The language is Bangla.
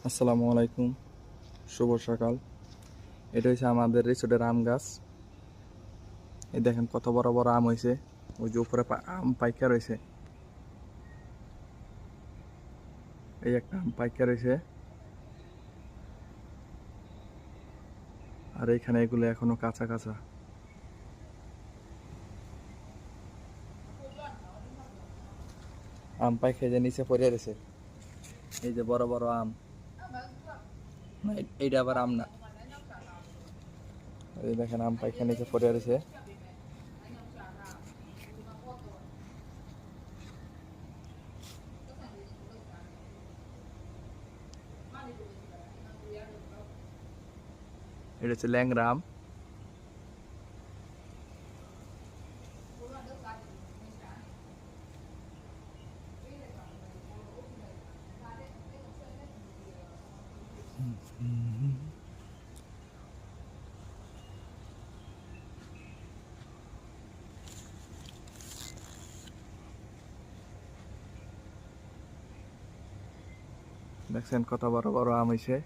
আসসালামু আলাইকুম, শুভ সকাল। এটা হচ্ছে আমাদের রিসোর্টের আম গাছ। এই দেখেন কত বড় বড় আম হয়েছে। ওই যে উপরে আম পাইকা রয়েছে। এই একটা আম পাইকা রয়েছে, আর এইখানে এগুলো এখনো কাঁচা কাঁচা। আম পাইকা যে নিচে পড়ে রয়েছে। এই যে বড় বড় আম, না, এইটা আবার আম না। এই দেখেন আম পাইকা নিচে পড়ে রয়েছে। এটা হচ্ছে ল্যাংড়া আম। দেখছেন কত বড় বড় আম হয়েছে।